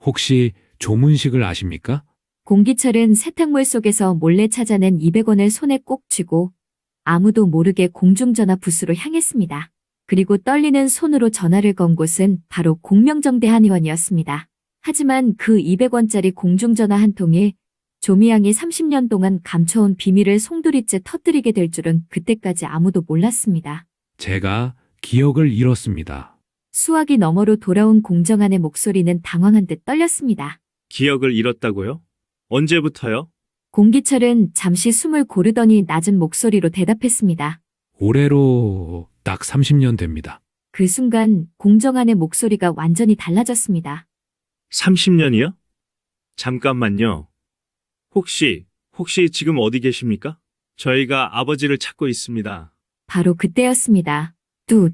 혹시 조문식을 아십니까? 공기철은 세탁물 속에서 몰래 찾아낸 200원을 손에 꼭 쥐고 아무도 모르게 공중전화 부스로 향했습니다. 그리고 떨리는 손으로 전화를 건 곳은 바로 공명정대 한의원이었습니다. 하지만 그 200원짜리 공중전화 한 통에 조미양이 30년 동안 감춰온 비밀을 송두리째 터뜨리게 될 줄은 그때까지 아무도 몰랐습니다. 제가 기억을 잃었습니다. 수화기 너머로 돌아온 공정한의 목소리는 당황한 듯 떨렸습니다. 기억을 잃었다고요? 언제부터요? 공기철은 잠시 숨을 고르더니 낮은 목소리로 대답했습니다. 올해로 딱 30년 됩니다. 그 순간 공정한의 목소리가 완전히 달라졌습니다. 30년이요? 잠깐만요. 혹시 지금 어디 계십니까? 저희가 아버지를 찾고 있습니다. 바로 그때였습니다. 뚜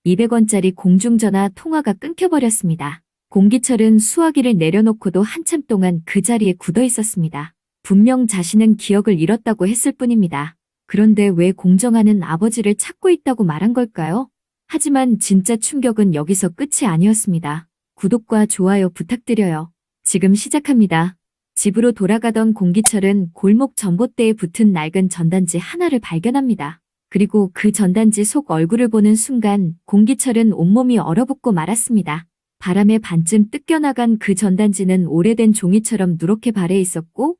200원짜리 공중전화 통화가 끊겨버렸습니다. 공기철은 수화기를 내려놓고도 한참 동안 그 자리에 굳어 있었습니다. 분명 자신은 기억을 잃었다고 했을 뿐입니다. 그런데 왜 공정하는 아버지를 찾고 있다고 말한 걸까요? 하지만 진짜 충격은 여기서 끝이 아니었습니다. 구독과 좋아요 부탁드려요. 지금 시작합니다. 집으로 돌아가던 공기철은 골목 전봇대에 붙은 낡은 전단지 하나를 발견합니다. 그리고 그 전단지 속 얼굴을 보는 순간 공기철은 온몸이 얼어붙고 말았습니다. 바람에 반쯤 뜯겨나간 그 전단지는 오래된 종이처럼 누렇게 발해 있었고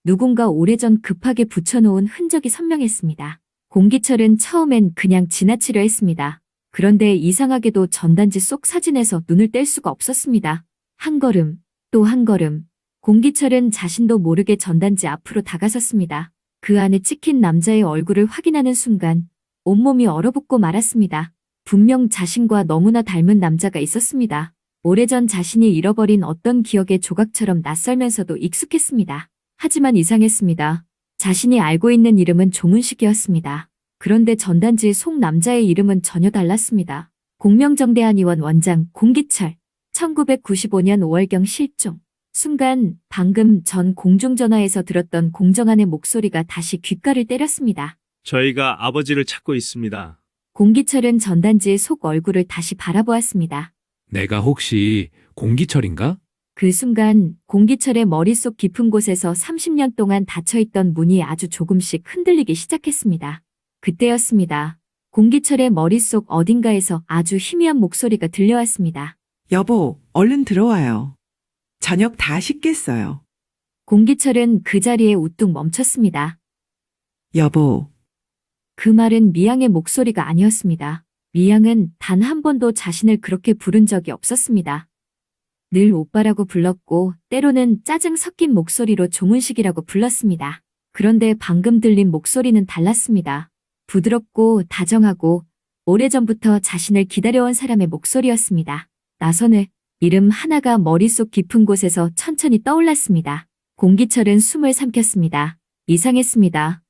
누군가 오래전 급하게 붙여놓은 흔적이 선명했습니다. 공기철은 처음엔 그냥 지나치려 했습니다. 그런데 이상하게도 전단지 속 사진에서 눈을 뗄 수가 없었습니다. 한 걸음, 또 한 걸음. 공기철은 자신도 모르게 전단지 앞으로 다가섰습니다. 그 안에 찍힌 남자의 얼굴을 확인하는 순간 온몸이 얼어붙고 말았습니다. 분명 자신과 너무나 닮은 남자가 있었습니다. 오래전 자신이 잃어버린 어떤 기억의 조각처럼 낯설면서도 익숙했습니다. 하지만 이상했습니다. 자신이 알고 있는 이름은 조문식이었습니다. 그런데 전단지 속 남자의 이름은 전혀 달랐습니다. 공명정대 한의원 원장 공기철. 1995년 5월경 실종. 순간 방금 전 공중전화에서 들었던 공정한의 목소리가 다시 귓가를 때렸습니다. 저희가 아버지를 찾고 있습니다. 공기철은 전단지의 속 얼굴을 다시 바라보았습니다. 내가 혹시 공기철인가? 그 순간 공기철의 머릿속 깊은 곳에서 30년 동안 닫혀있던 문이 아주 조금씩 흔들리기 시작했습니다. 그때였습니다. 공기철의 머릿속 어딘가에서 아주 희미한 목소리가 들려왔습니다. 여보, 얼른 들어와요. 저녁 다 식겠어요. 공기철은 그 자리에 우뚝 멈췄습니다. 여보, 그 말은 미양의 목소리가 아니었습니다. 미양은 단 한 번도 자신을 그렇게 부른 적이 없었습니다. 늘 오빠라고 불렀고 때로는 짜증 섞인 목소리로 조문식이라고 불렀습니다. 그런데 방금 들린 목소리는 달랐습니다. 부드럽고 다정하고 오래전부터 자신을 기다려온 사람의 목소리였습니다. 나선의 이름 하나가 머릿속 깊은 곳에서 천천히 떠올랐습니다. 공기철은 숨을 삼켰습니다. 이상했습니다.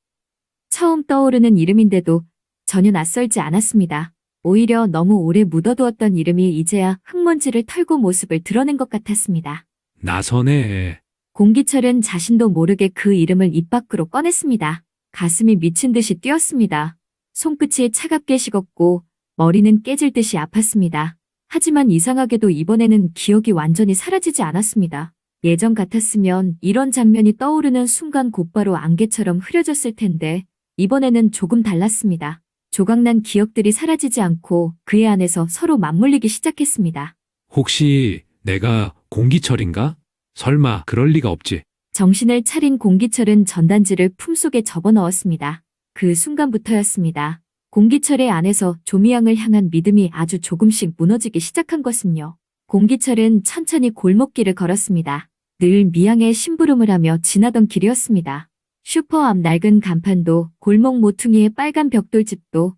처음 떠오르는 이름인데도 전혀 낯설지 않았습니다. 오히려 너무 오래 묻어두었던 이름이 이제야 흙먼지를 털고 모습을 드러낸 것 같았습니다. 나선해. 공기철은 자신도 모르게 그 이름을 입 밖으로 꺼냈습니다. 가슴이 미친 듯이 뛰었습니다. 손끝이 차갑게 식었고 머리는 깨질 듯이 아팠습니다. 하지만 이상하게도 이번에는 기억이 완전히 사라지지 않았습니다. 예전 같았으면 이런 장면이 떠오르는 순간 곧바로 안개처럼 흐려졌을 텐데 이번에는 조금 달랐습니다. 조각난 기억들이 사라지지 않고 그의 안에서 서로 맞물리기 시작했습니다. 혹시 내가 공기철인가? 설마 그럴 리가 없지. 정신을 차린 공기철은 전단지를 품속에 접어넣었습니다. 그 순간부터였습니다. 공기철의 안에서 조미양을 향한 믿음이 아주 조금씩 무너지기 시작한 것은요. 공기철은 천천히 골목길을 걸었습니다. 늘 미양의 심부름을 하며 지나던 길이었습니다. 슈퍼 앞 낡은 간판도 골목 모퉁이의 빨간 벽돌집도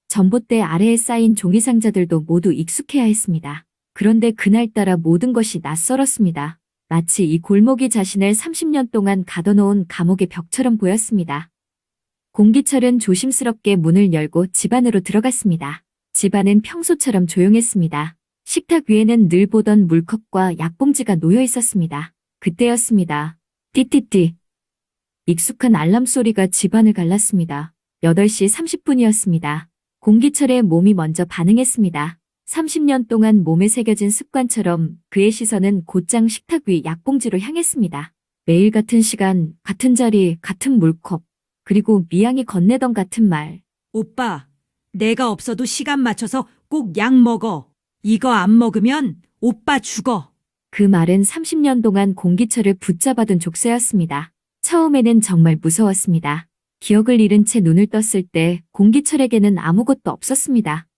전봇대 아래에 쌓인 종이상자들도 모두 익숙해야 했습니다. 그런데 그날따라 모든 것이 낯설었습니다. 마치 이 골목이 자신을 30년 동안 가둬놓은 감옥의 벽처럼 보였습니다. 공기철은 조심스럽게 문을 열고 집 안으로 들어갔습니다. 집 안은 평소처럼 조용했습니다. 식탁 위에는 늘 보던 물컵과 약봉지가 놓여 있었습니다. 그때였습니다. 띠띠띠. 익숙한 알람 소리가 집안을 갈랐습니다. 8시 30분이었습니다. 공기철의 몸이 먼저 반응했습니다. 30년 동안 몸에 새겨진 습관처럼 그의 시선은 곧장 식탁 위 약봉지로 향했습니다. 매일 같은 시간, 같은 자리, 같은 물컵, 그리고 미양이 건네던 같은 말. 오빠, 내가 없어도 시간 맞춰서 꼭 약 먹어. 이거 안 먹으면 오빠 죽어. 그 말은 30년 동안 공기철을 붙잡아둔 족쇄였습니다. 처음에는 정말 무서웠습니다. 기억을 잃은 채 눈을 떴을 때 공기철에게는 아무것도 없었습니다.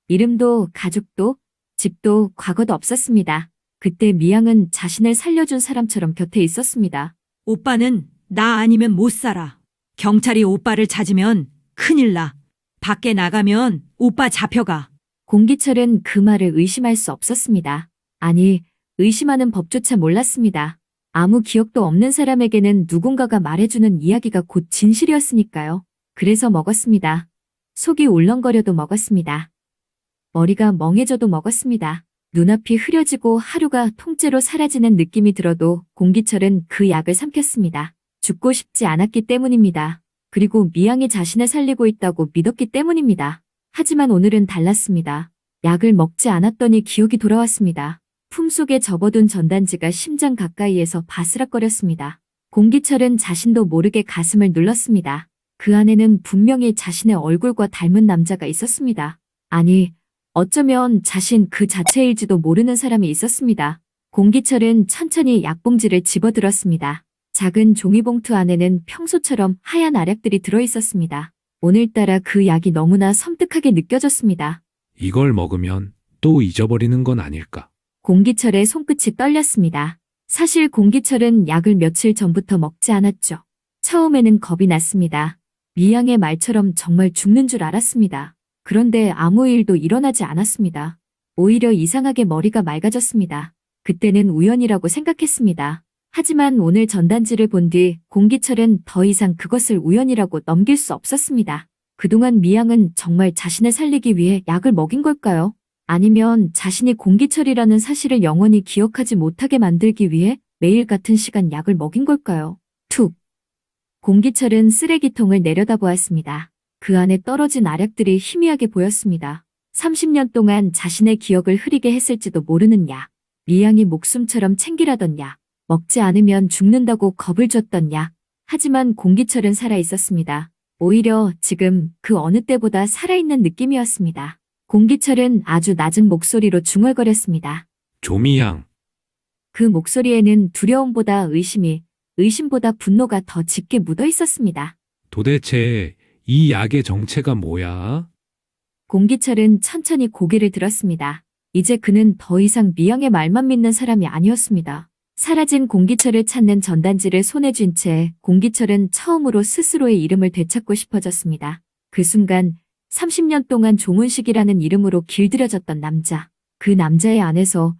이름도 가족도 집도 과거도 없었습니다. 그때 미양은 자신을 살려준 사람처럼 곁에 있었습니다. 오빠는 나 아니면 못 살아. 경찰이 오빠를 찾으면 큰일 나. 밖에 나가면 오빠 잡혀가. 공기철은 그 말을 의심할 수 없었습니다. 아니, 의심하는 법조차 몰랐습니다. 아무 기억도 없는 사람에게는 누군가가 말해주는 이야기가 곧 진실이었으니까요. 그래서 먹었습니다. 속이 울렁거려도 먹었습니다. 머리가 멍해져도 먹었습니다. 눈앞이 흐려지고 하루가 통째로 사라지는 느낌이 들어도 공기철은 그 약을 삼켰습니다. 죽고 싶지 않았기 때문입니다. 그리고 미양이 자신을 살리고 있다고 믿었기 때문입니다. 하지만 오늘은 달랐습니다. 약을 먹지 않았더니 기억이 돌아왔습니다. 품속에 접어둔 전단지가 심장 가까이에서 바스락거렸습니다. 공기철은 자신도 모르게 가슴을 눌렀습니다. 그 안에는 분명히 자신의 얼굴과 닮은 남자가 있었습니다. 아니, 어쩌면 자신 그 자체일지도 모르는 사람이 있었습니다. 공기철은 천천히 약봉지를 집어들었습니다. 작은 종이봉투 안에는 평소처럼 하얀 알약들이 들어있었습니다. 오늘따라 그 약이 너무나 섬뜩하게 느껴졌습니다. 이걸 먹으면 또 잊어버리는 건 아닐까? 공기철의 손끝이 떨렸습니다. 사실 공기철은 약을 며칠 전부터 먹지 않았죠. 처음에는 겁이 났습니다. 미양의 말처럼 정말 죽는 줄 알았습니다. 그런데 아무 일도 일어나지 않았습니다. 오히려 이상하게 머리가 맑아졌습니다. 그때는 우연이라고 생각했습니다. 하지만 오늘 전단지를 본 뒤 공기철은 더 이상 그것을 우연이라고 넘길 수 없었습니다. 그동안 미양은 정말 자신을 살리기 위해 약을 먹인 걸까요? 아니면 자신이 공기철이라는 사실을 영원히 기억하지 못하게 만들기 위해 매일 같은 시간 약을 먹인 걸까요? 툭! 공기철은 쓰레기통을 내려다보았습니다. 그 안에 떨어진 알약들이 희미하게 보였습니다. 30년 동안 자신의 기억을 흐리게 했을지도 모르는 약. 미양이 목숨처럼 챙기라던 약. 먹지 않으면 죽는다고 겁을 줬던 약. 하지만 공기철은 살아있었습니다. 오히려 지금 그 어느 때보다 살아있는 느낌이었습니다. 공기철은 아주 낮은 목소리로 중얼거렸습니다. 조미양, 그 목소리에는 두려움보다 의심이, 의심보다 분노가 더 짙게 묻어 있었습니다. 도대체 이 약의 정체가 뭐야? 공기철은 천천히 고개를 들었습니다. 이제 그는 더 이상 미양의 말만 믿는 사람이 아니었습니다. 사라진 공기철을 찾는 전단지를 손에 쥔 채 공기철은 처음으로 스스로의 이름을 되찾고 싶어졌습니다. 그 순간 30년 동안 조문식이라는 이름으로 길들여졌던 남자. 그 남자의 안에서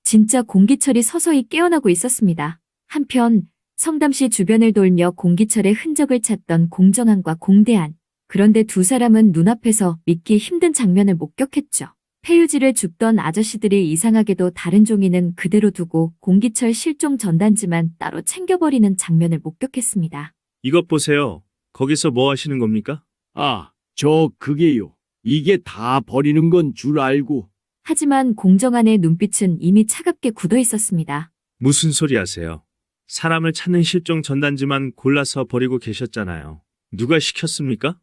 진짜 공기철이 서서히 깨어나고 있었습니다. 한편 성담시 주변을 돌며 공기철의 흔적을 찾던 공정한과 공대한. 그런데 두 사람은 눈앞에서 믿기 힘든 장면을 목격했죠. 폐유지를 줍던 아저씨들이 이상하게도 다른 종이는 그대로 두고 공기철 실종 전단지만 따로 챙겨버리는 장면을 목격했습니다. 이것 보세요. 거기서 뭐 하시는 겁니까? 아, 그게요. 이게 다 버리는 건 줄 알고. 하지만 공정한의 눈빛은 이미 차갑게 굳어 있었습니다. 무슨 소리 하세요? 사람을 찾는 실종 전단지만 골라서 버리고 계셨잖아요. 누가 시켰습니까?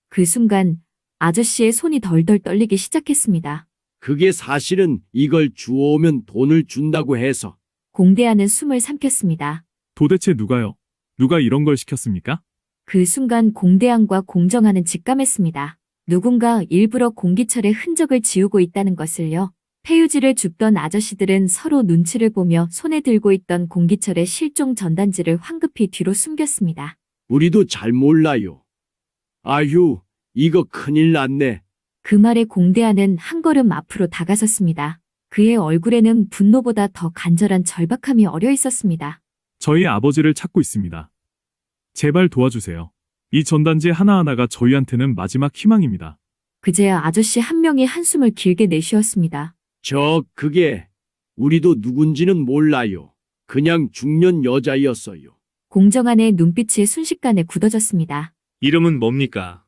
그 순간 아저씨의 손이 덜덜 떨리기 시작했습니다. 그게 사실은 이걸 주워오면 돈을 준다고 해서. 공대하는 숨을 삼켰습니다. 도대체 누가요? 누가 이런 걸 시켰습니까? 그 순간 공대항과 공정하는 직감했습니다. 누군가 일부러 공기철의 흔적을 지우고 있다는 것을요. 폐유지를 줍던 아저씨들은 서로 눈치를 보며 손에 들고 있던 공기철의 실종 전단지를 황급히 뒤로 숨겼습니다. 우리도 잘 몰라요. 아휴, 이거 큰일 났네. 그 말에 공대하는 한 걸음 앞으로 다가섰습니다. 그의 얼굴에는 분노보다 더 간절한 절박함이 어려 있었습니다. 저희 아버지를 찾고 있습니다. 제발 도와주세요. 이 전단지 하나하나가 저희한테는 마지막 희망입니다. 그제야 아저씨 한 명이 한숨을 길게 내쉬었습니다. 그게 우리도 누군지는 몰라요. 그냥 중년 여자였어요. 공정한의 눈빛이 순식간에 굳어졌습니다. 이름은 뭡니까?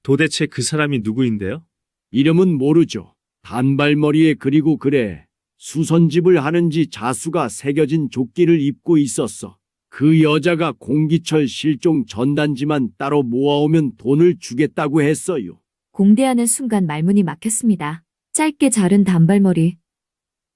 도대체 그 사람이 누구인데요? 이름은 모르죠. 단발머리에 그리고 그래. 수선집을 하는지 자수가 새겨진 조끼를 입고 있었어. 그 여자가 공기철 실종 전단지만 따로 모아오면 돈을 주겠다고 했어요. 공대하는 순간 말문이 막혔습니다. 짧게 자른 단발머리,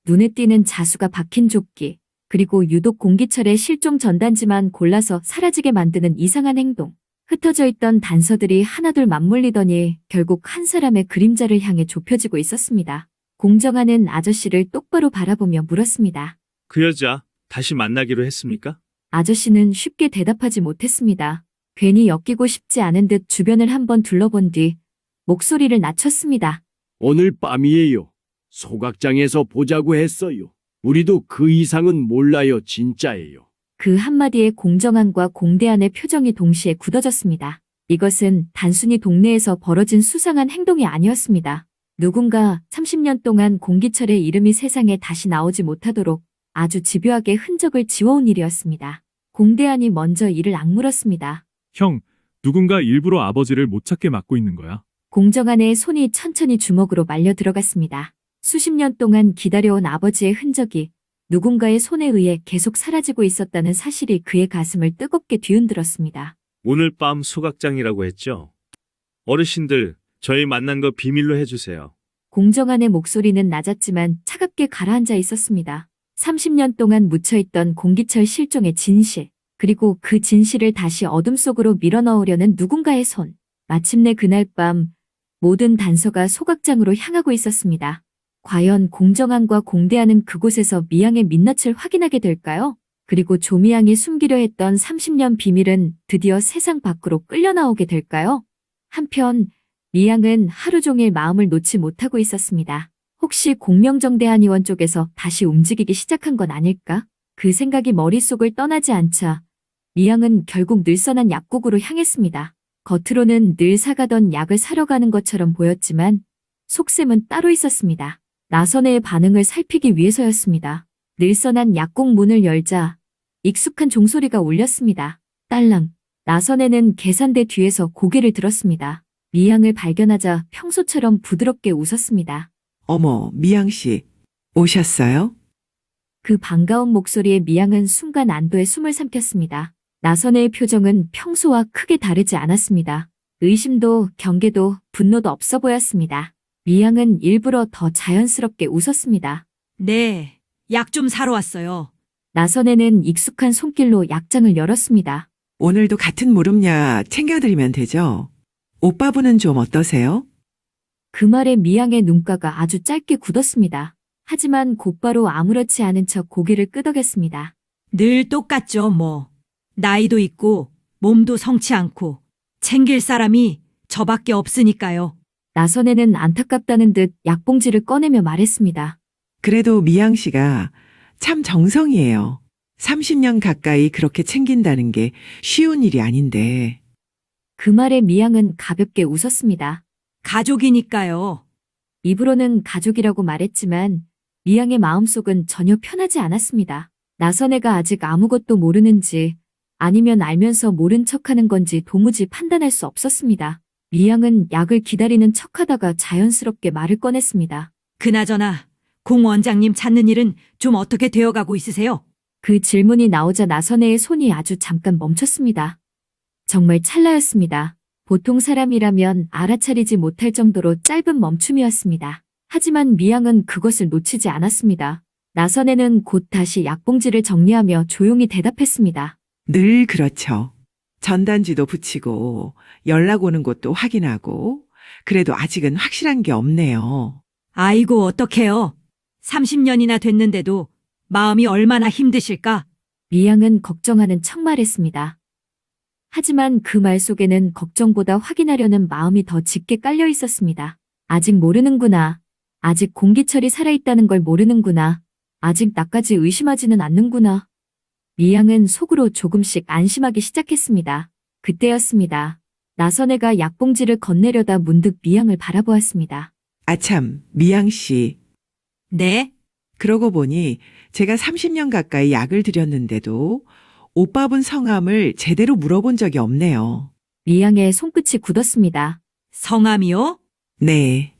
눈에 띄는 자수가 박힌 조끼, 그리고 유독 공기철의 실종 전단지만 골라서 사라지게 만드는 이상한 행동. 흩어져 있던 단서들이 하나둘 맞물리더니 결국 한 사람의 그림자를 향해 좁혀지고 있었습니다. 공정하는 아저씨를 똑바로 바라보며 물었습니다. 그 여자 다시 만나기로 했습니까? 아저씨는 쉽게 대답하지 못했습니다. 괜히 엮이고 싶지 않은 듯 주변을 한번 둘러본 뒤 목소리를 낮췄습니다. 오늘 밤이에요. 소각장에서 보자고 했어요. 우리도 그 이상은 몰라요, 진짜예요. 그 한마디에 공정한과 공대한의 표정이 동시에 굳어졌습니다. 이것은 단순히 동네에서 벌어진 수상한 행동이 아니었습니다. 누군가 30년 동안 공기철의 이름이 세상에 다시 나오지 못하도록 아주 집요하게 흔적을 지워온 일이었습니다. 공대한이 먼저 이를 악물었습니다. 형, 누군가 일부러 아버지를 못 찾게 막고 있는 거야. 공정한의 손이 천천히 주먹으로 말려 들어갔습니다. 수십 년 동안 기다려온 아버지의 흔적이 누군가의 손에 의해 계속 사라지고 있었다는 사실이 그의 가슴을 뜨겁게 뒤흔들었습니다. 오늘 밤 소각장이라고 했죠? 어르신들, 저희 만난 거 비밀로 해주세요. 공정한의 목소리는 낮았지만 차갑게 가라앉아 있었습니다. 30년 동안 묻혀있던 공기철 실종의 진실, 그리고 그 진실을 다시 어둠 속으로 밀어넣으려는 누군가의 손. 마침내 그날 밤 모든 단서가 소각장으로 향하고 있었습니다. 과연 공정한과 공대한은 그곳에서 미양의 민낯을 확인하게 될까요? 그리고 조미양이 숨기려 했던 30년 비밀은 드디어 세상 밖으로 끌려나오게 될까요? 한편 미양은 하루 종일 마음을 놓지 못하고 있었습니다. 혹시 공명정대한 의원 쪽에서 다시 움직이기 시작한 건 아닐까? 그 생각이 머릿속을 떠나지 않자 미양은 결국 늘선한 약국으로 향했습니다. 겉으로는 늘 사가던 약을 사러 가는 것처럼 보였지만 속셈은 따로 있었습니다. 나선혜의 반응을 살피기 위해서였습니다. 늘선한 약국 문을 열자 익숙한 종소리가 울렸습니다. 딸랑. 나선혜는 계산대 뒤에서 고개를 들었습니다. 미양을 발견하자 평소처럼 부드럽게 웃었습니다. 어머, 미양 씨. 오셨어요? 그 반가운 목소리에 미양은 순간 안도의 숨을 삼켰습니다. 나선혜의 표정은 평소와 크게 다르지 않았습니다. 의심도 경계도 분노도 없어 보였습니다. 미양은 일부러 더 자연스럽게 웃었습니다. 네, 약 좀 사러 왔어요. 나선혜는 익숙한 손길로 약장을 열었습니다. 오늘도 같은 무릎약 챙겨드리면 되죠? 오빠분은 좀 어떠세요? 그 말에 미양의 눈가가 아주 짧게 굳었습니다. 하지만 곧바로 아무렇지 않은 척 고개를 끄덕였습니다. 늘 똑같죠, 뭐. 나이도 있고 몸도 성치 않고 챙길 사람이 저밖에 없으니까요. 나선혜는 안타깝다는 듯 약봉지를 꺼내며 말했습니다. 그래도 미양 씨가 참 정성이에요. 30년 가까이 그렇게 챙긴다는 게 쉬운 일이 아닌데. 그 말에 미양은 가볍게 웃었습니다. 가족이니까요. 입으로는 가족이라고 말했지만 미양의 마음속은 전혀 편하지 않았습니다. 나선혜가 아직 아무것도 모르는지 아니면 알면서 모른 척하는 건지 도무지 판단할 수 없었습니다. 미양은 약을 기다리는 척하다가 자연스럽게 말을 꺼냈습니다. 그나저나 공 원장님 찾는 일은 좀 어떻게 되어가고 있으세요? 그 질문이 나오자 나선혜의 손이 아주 잠깐 멈췄습니다. 정말 찰나였습니다. 보통 사람이라면 알아차리지 못할 정도로 짧은 멈춤이었습니다. 하지만 미양은 그것을 놓치지 않았습니다. 나선혜는 곧 다시 약봉지를 정리하며 조용히 대답했습니다. 늘 그렇죠. 전단지도 붙이고 연락 오는 곳도 확인하고 그래도 아직은 확실한 게 없네요. 아이고, 어떡해요. 30년이나 됐는데도 마음이 얼마나 힘드실까? 미양은 걱정하는 척 말했습니다. 하지만 그 말 속에는 걱정보다 확인하려는 마음이 더 짙게 깔려 있었습니다. 아직 모르는구나. 아직 공기철이 살아있다는 걸 모르는구나. 아직 나까지 의심하지는 않는구나. 미양은 속으로 조금씩 안심하기 시작했습니다. 그때였습니다. 나선혜가 약봉지를 건네려다 문득 미양을 바라보았습니다. 아참, 미양 씨. 네? 그러고 보니 제가 30년 가까이 약을 드렸는데도 오빠분 성함을 제대로 물어본 적이 없네요. 미양의 손끝이 굳었습니다. 성함이요? 네.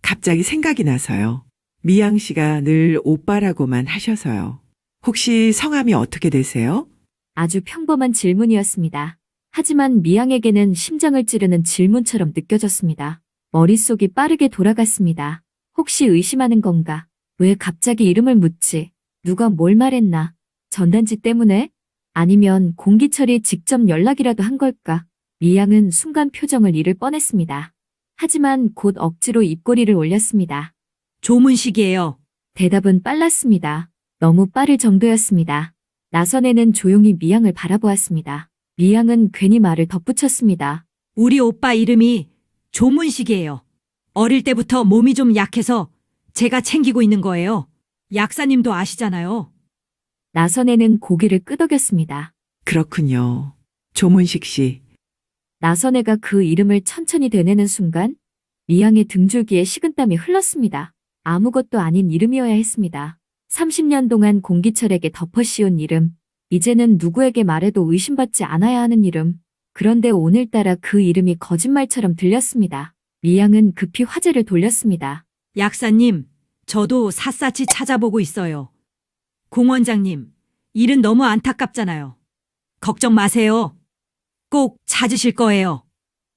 갑자기 생각이 나서요. 미양 씨가 늘 오빠라고만 하셔서요. 혹시 성함이 어떻게 되세요? 아주 평범한 질문이었습니다. 하지만 미양에게는 심장을 찌르는 질문처럼 느껴졌습니다. 머릿속이 빠르게 돌아갔습니다. 혹시 의심하는 건가? 왜 갑자기 이름을 묻지? 누가 뭘 말했나? 전단지 때문에? 아니면 공기철이 직접 연락이라도 한 걸까? 미양은 순간 표정을 잃을 뻔했습니다. 하지만 곧 억지로 입꼬리를 올렸습니다. 조문식이에요. 대답은 빨랐습니다. 너무 빠를 정도였습니다. 나선애는 조용히 미양을 바라보았습니다. 미양은 괜히 말을 덧붙였습니다. 우리 오빠 이름이 조문식이에요. 어릴 때부터 몸이 좀 약해서 제가 챙기고 있는 거예요. 약사님도 아시잖아요. 나선애는 고개를 끄덕였습니다. 그렇군요. 조문식 씨. 나선애가 그 이름을 천천히 되뇌는 순간 미양의 등줄기에 식은땀이 흘렀습니다. 아무것도 아닌 이름이어야 했습니다. 30년 동안 공기철에게 덮어씌운 이름, 이제는 누구에게 말해도 의심받지 않아야 하는 이름. 그런데 오늘따라 그 이름이 거짓말처럼 들렸습니다. 미양은 급히 화제를 돌렸습니다. 약사님, 저도 샅샅이 찾아보고 있어요. 공원장님, 일은 너무 안타깝잖아요. 걱정 마세요. 꼭 찾으실 거예요.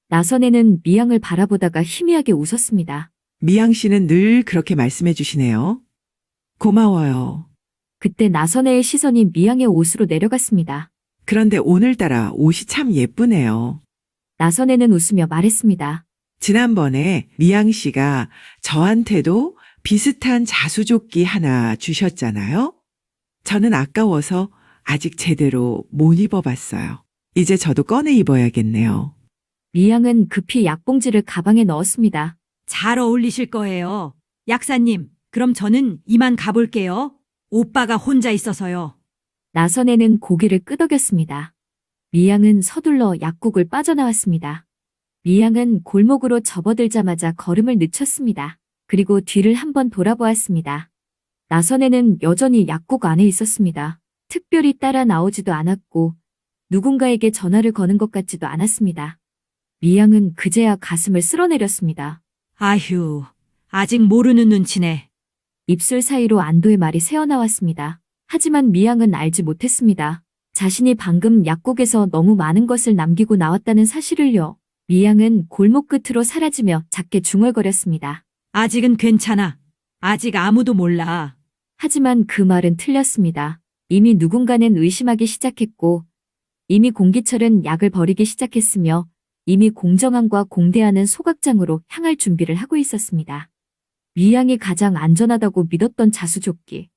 나선애는 미양을 바라보다가 희미하게 웃었습니다. 미양 씨는 늘 그렇게 말씀해 주시네요. 고마워요. 그때 나선애의 시선이 미양의 옷으로 내려갔습니다. 그런데 오늘따라 옷이 참 예쁘네요. 나선애는 웃으며 말했습니다. 지난번에 미양 씨가 저한테도 비슷한 자수조끼 하나 주셨잖아요. 저는 아까워서 아직 제대로 못 입어봤어요. 이제 저도 꺼내 입어야겠네요. 미양은 급히 약봉지를 가방에 넣었습니다. 잘 어울리실 거예요. 약사님, 그럼 저는 이만 가볼게요. 오빠가 혼자 있어서요. 나선애는 고개를 끄덕였습니다. 미양은 서둘러 약국을 빠져나왔습니다. 미양은 골목으로 접어들자마자 걸음을 늦췄습니다. 그리고 뒤를 한번 돌아보았습니다. 나선애는 여전히 약국 안에 있었습니다. 특별히 따라 나오지도 않았고 누군가에게 전화를 거는 것 같지도 않았습니다. 미양은 그제야 가슴을 쓸어내렸습니다. 아휴, 아직 모르는 눈치네. 입술 사이로 안도의 말이 새어나왔습니다. 하지만 미양은 알지 못했습니다. 자신이 방금 약국에서 너무 많은 것을 남기고 나왔다는 사실을요. 미양은 골목 끝으로 사라지며 작게 중얼거렸습니다. 아직은 괜찮아. 아직 아무도 몰라. 하지만 그 말은 틀렸습니다. 이미 누군가는 의심하기 시작했고 이미 공기철은 약을 버리기 시작했으며 이미 공정함과 공대하는 소각장으로 향할 준비를 하고 있었습니다. 미양이 가장 안전하다고 믿었던 자수조끼.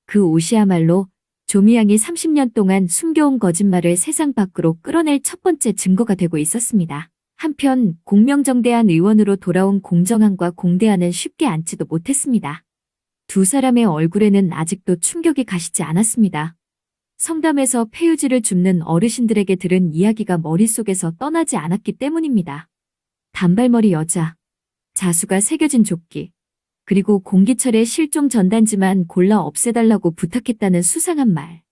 그 옷이야말로 조미양이 30년 동안 숨겨온 거짓말을 세상 밖으로 끌어낼 첫 번째 증거가 되고 있었습니다. 한편 공명정대한 의원으로 돌아온 공정함과 공대한은 쉽게 앉지도 못했습니다. 두 사람의 얼굴에는 아직도 충격이 가시지 않았습니다. 성담에서 폐유지를 줍는 어르신들에게 들은 이야기가 머릿속에서 떠나지 않았기 때문입니다. 단발머리 여자, 자수가 새겨진 조끼, 그리고 공기철의 실종 전단지만 골라 없애달라고 부탁했다는 수상한 말.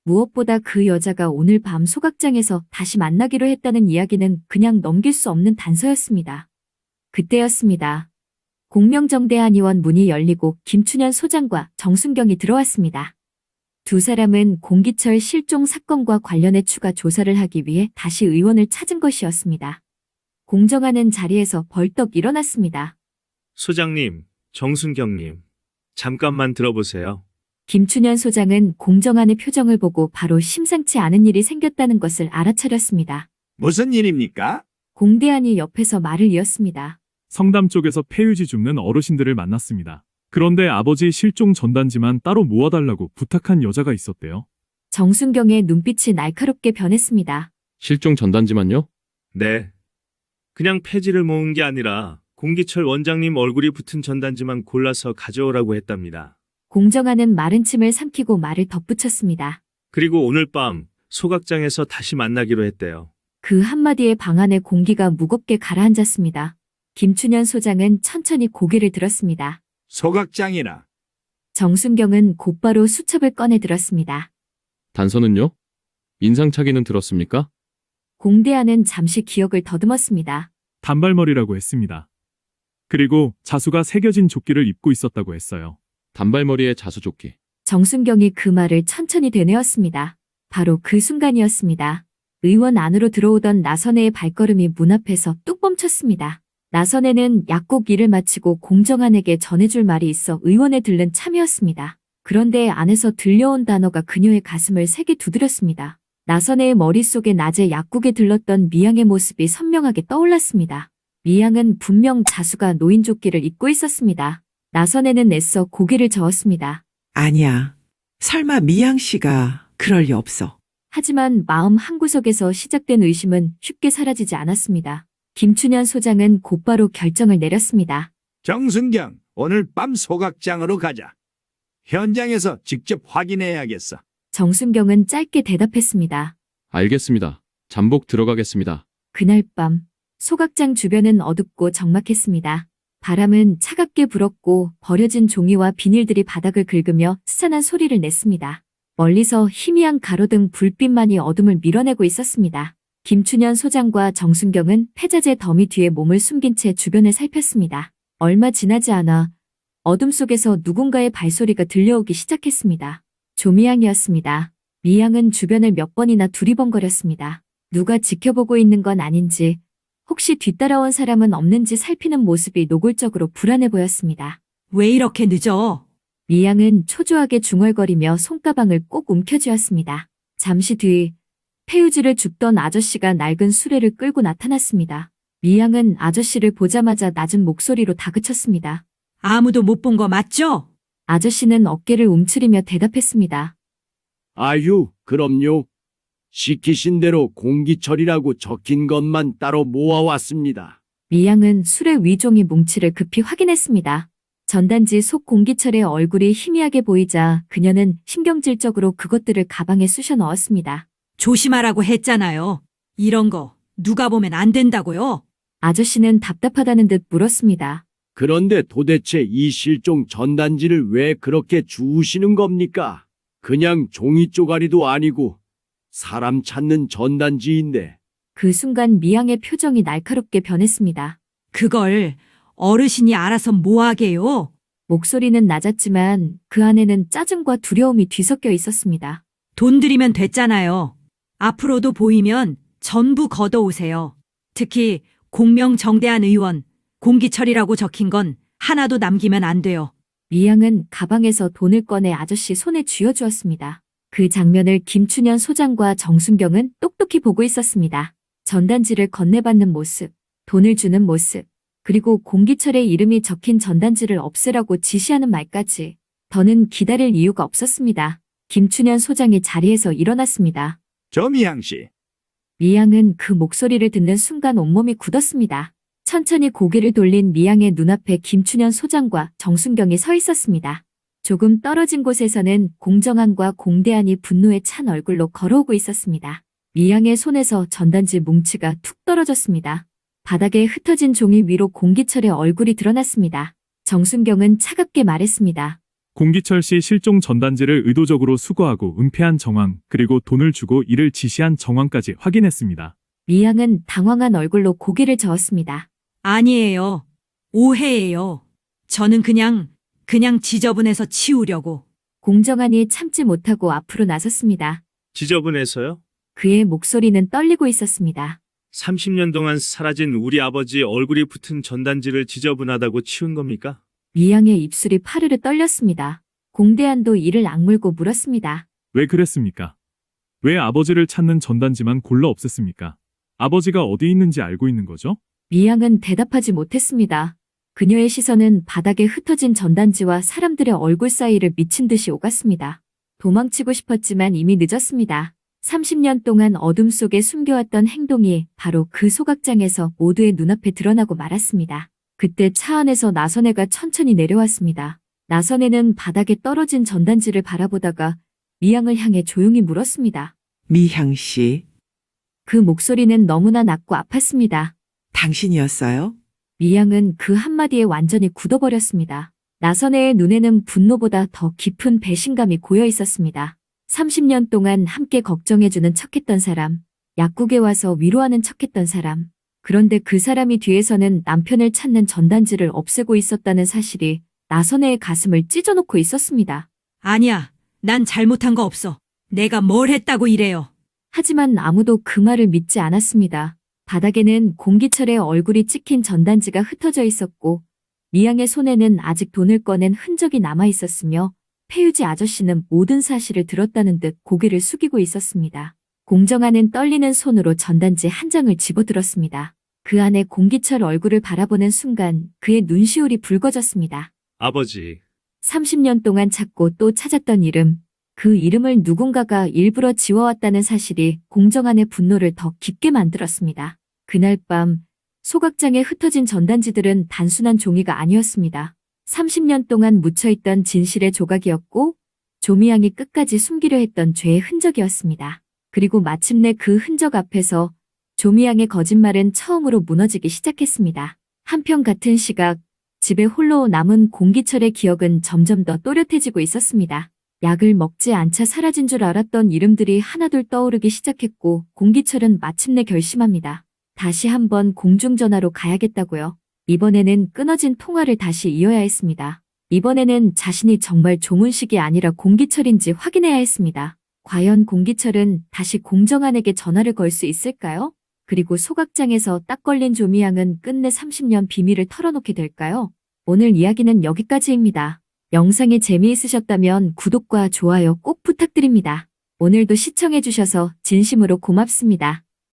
무엇보다 그 여자가 오늘 밤 소각장에서 다시 만나기로 했다는 이야기는 그냥 넘길 수 없는 단서였습니다. 그때였습니다. 공명정대한 의원 문이 열리고 김춘현 소장과 정순경이 들어왔습니다. 두 사람은 공기철 실종 사건과 관련해 추가 조사를 하기 위해 다시 의원을 찾은 것이었습니다. 공정하는 자리에서 벌떡 일어났습니다. 소장님, 정순경님, 잠깐만 들어보세요. 김춘현 소장은 공정한의 표정을 보고 바로 심상치 않은 일이 생겼다는 것을 알아차렸습니다. 무슨 일입니까? 공대한이 옆에서 말을 이었습니다. 성담 쪽에서 폐유지 줍는 어르신들을 만났습니다. 그런데 아버지 실종 전단지만 따로 모아달라고 부탁한 여자가 있었대요. 정순경의 눈빛이 날카롭게 변했습니다. 실종 전단지만요? 네. 그냥 폐지를 모은 게 아니라 공기철 원장님 얼굴이 붙은 전단지만 골라서 가져오라고 했답니다. 공정한은 마른 침을 삼키고 말을 덧붙였습니다. 그리고 오늘 밤 소각장에서 다시 만나기로 했대요. 그 한마디에 방 안의 공기가 무겁게 가라앉았습니다. 김춘현 소장은 천천히 고개를 들었습니다. 소각장이나 정순경은 곧바로 수첩을 꺼내 들었습니다. 단서는요? 인상착의는 들었습니까? 공대한은 잠시 기억을 더듬었습니다. 단발머리라고 했습니다. 그리고 자수가 새겨진 조끼를 입고 있었다고 했어요. 단발머리에 자수조끼. 정순경이 그 말을 천천히 되뇌었습니다. 바로 그 순간이었습니다. 의원 안으로 들어오던 나선혜의 발걸음이 문 앞에서 뚝 멈췄습니다. 나선혜는 약국 일을 마치고 공정한에게 전해줄 말이 있어 의원에 들른 참이었습니다. 그런데 안에서 들려온 단어가 그녀의 가슴을 세게 두드렸습니다. 나선혜의 머릿속에 낮에 약국에 들렀던 미양의 모습이 선명하게 떠올랐습니다. 미양은 분명 자수가 노인조끼를 입고 있었습니다. 나선혜는 애써 고개를 저었습니다. 아니야. 설마 미양 씨가 그럴 리 없어. 하지만 마음 한구석에서 시작된 의심은 쉽게 사라지지 않았습니다. 김춘현 소장은 곧바로 결정을 내렸습니다. 정순경, 오늘 밤 소각장으로 가자. 현장에서 직접 확인해야겠어. 정순경은 짧게 대답했습니다. 알겠습니다. 잠복 들어가겠습니다. 그날 밤 소각장 주변은 어둡고 적막했습니다. 바람은 차갑게 불었고 버려진 종이와 비닐들이 바닥을 긁으며 스산한 소리를 냈습니다. 멀리서 희미한 가로등 불빛만이 어둠을 밀어내고 있었습니다. 김춘현 소장과 정순경은 폐자재 더미 뒤에 몸을 숨긴 채 주변을 살폈습니다. 얼마 지나지 않아 어둠 속에서 누군가의 발소리가 들려오기 시작했습니다. 조미양이었습니다. 미양은 주변을 몇 번이나 두리번거렸습니다. 누가 지켜보고 있는 건 아닌지, 혹시 뒤따라온 사람은 없는지 살피는 모습이 노골적으로 불안해 보였습니다. 왜 이렇게 늦어? 미양은 초조하게 중얼거리며 손가방을 꼭 움켜쥐었습니다. 잠시 뒤 폐유지를 줍던 아저씨가 낡은 수레를 끌고 나타났습니다. 미양은 아저씨를 보자마자 낮은 목소리로 다그쳤습니다. 아무도 못 본 거 맞죠? 아저씨는 어깨를 움츠리며 대답했습니다. 아유, 그럼요. 시키신 대로 공기철이라고 적힌 것만 따로 모아왔습니다. 미양은 수레 위종이 뭉치를 급히 확인했습니다. 전단지 속 공기철의 얼굴이 희미하게 보이자 그녀는 신경질적으로 그것들을 가방에 쑤셔 넣었습니다. 조심하라고 했잖아요. 이런 거 누가 보면 안 된다고요. 아저씨는 답답하다는 듯 물었습니다. 그런데 도대체 이 실종 전단지를 왜 그렇게 주우시는 겁니까? 그냥 종이 쪼가리도 아니고 사람 찾는 전단지인데. 그 순간 미양의 표정이 날카롭게 변했습니다. 그걸 어르신이 알아서 뭐하게요? 목소리는 낮았지만 그 안에는 짜증과 두려움이 뒤섞여 있었습니다. 돈 들이면 됐잖아요. 앞으로도 보이면 전부 걷어오세요. 특히 공명정대한 의원, 공기철이라고 적힌 건 하나도 남기면 안 돼요. 미양은 가방에서 돈을 꺼내 아저씨 손에 쥐어주었습니다. 그 장면을 김춘현 소장과 정순경은 똑똑히 보고 있었습니다. 전단지를 건네받는 모습, 돈을 주는 모습, 그리고 공기철의 이름이 적힌 전단지를 없애라고 지시하는 말까지. 더는 기다릴 이유가 없었습니다. 김춘현 소장이 자리에서 일어났습니다. 조미양 씨, 미양은 그 목소리를 듣는 순간 온몸이 굳었습니다. 천천히 고개를 돌린 미양의 눈앞에 김춘현 소장과 정순경이 서 있었습니다. 조금 떨어진 곳에서는 공정한과 공대한이 분노에 찬 얼굴로 걸어오고 있었습니다. 미양의 손에서 전단지 뭉치가 툭 떨어졌습니다. 바닥에 흩어진 종이 위로 공기철의 얼굴이 드러났습니다. 정순경은 차갑게 말했습니다. 공기철 씨 실종 전단지를 의도적으로 수거하고 은폐한 정황, 그리고 돈을 주고 이를 지시한 정황까지 확인했습니다. 미양은 당황한 얼굴로 고개를 저었습니다. 아니에요. 오해예요. 저는 그냥 지저분해서 치우려고. 공정한이 참지 못하고 앞으로 나섰습니다. 지저분해서요? 그의 목소리는 떨리고 있었습니다. 30년 동안 사라진 우리 아버지 얼굴이 붙은 전단지를 지저분하다고 치운 겁니까? 미양의 입술이 파르르 떨렸습니다. 공대한도 이를 악물고 물었습니다. 왜 그랬습니까? 왜 아버지를 찾는 전단지만 골라 없앴습니까? 아버지가 어디 있는지 알고 있는 거죠? 미양은 대답하지 못했습니다. 그녀의 시선은 바닥에 흩어진 전단지와 사람들의 얼굴 사이를 미친 듯이 오갔습니다. 도망치고 싶었지만 이미 늦었습니다. 30년 동안 어둠 속에 숨겨왔던 행동이 바로 그 소각장에서 모두의 눈앞에 드러나고 말았습니다. 그때 차 안에서 나선혜가 천천히 내려왔습니다. 나선혜는 바닥에 떨어진 전단지를 바라보다가 미양을 향해 조용히 물었습니다. 미향 씨, 그 목소리는 너무나 낮고 아팠습니다. 당신이었어요? 미양은 그 한마디에 완전히 굳어버렸습니다. 나선혜의 눈에는 분노보다 더 깊은 배신감이 고여 있었습니다. 30년 동안 함께 걱정해주는 척했던 사람, 약국에 와서 위로하는 척했던 사람, 그런데 그 사람이 뒤에서는 남편을 찾는 전단지를 없애고 있었다는 사실이 나선혜의 가슴을 찢어놓고 있었습니다. 아니야. 난 잘못한 거 없어. 내가 뭘 했다고 이래요. 하지만 아무도 그 말을 믿지 않았습니다. 바닥에는 공기철의 얼굴이 찍힌 전단지가 흩어져 있었고 미양의 손에는 아직 돈을 꺼낸 흔적이 남아 있었으며 폐유지 아저씨는 모든 사실을 들었다는 듯 고개를 숙이고 있었습니다. 공정아는 떨리는 손으로 전단지 한 장을 집어들었습니다. 그 안에 공기철 얼굴을 바라보는 순간 그의 눈시울이 붉어졌습니다. 아버지, 30년 동안 찾고 또 찾았던 이름, 그 이름을 누군가가 일부러 지워왔다는 사실이 공정한의 분노를 더 깊게 만들었습니다. 그날 밤 소각장에 흩어진 전단지들은 단순한 종이가 아니었습니다. 30년 동안 묻혀있던 진실의 조각이었고 조미양이 끝까지 숨기려 했던 죄의 흔적이었습니다. 그리고 마침내 그 흔적 앞에서 조미양의 거짓말은 처음으로 무너지기 시작했습니다. 한편 같은 시각 집에 홀로 남은 공기철의 기억은 점점 더 또렷해지고 있었습니다. 약을 먹지 않자 사라진 줄 알았던 이름들이 하나둘 떠오르기 시작했고 공기철은 마침내 결심합니다. 다시 한번 공중전화로 가야겠다고요. 이번에는 끊어진 통화를 다시 이어야 했습니다. 이번에는 자신이 정말 조문식이 아니라 공기철인지 확인해야 했습니다. 과연 공기철은 다시 공정한에게 전화를 걸 수 있을까요? 그리고 소각장에서 딱 걸린 조미양은 끝내 30년 비밀을 털어놓게 될까요? 오늘 이야기는 여기까지입니다. 영상이 재미있으셨다면 구독과 좋아요 꼭 부탁드립니다. 오늘도 시청해주셔서 진심으로 고맙습니다.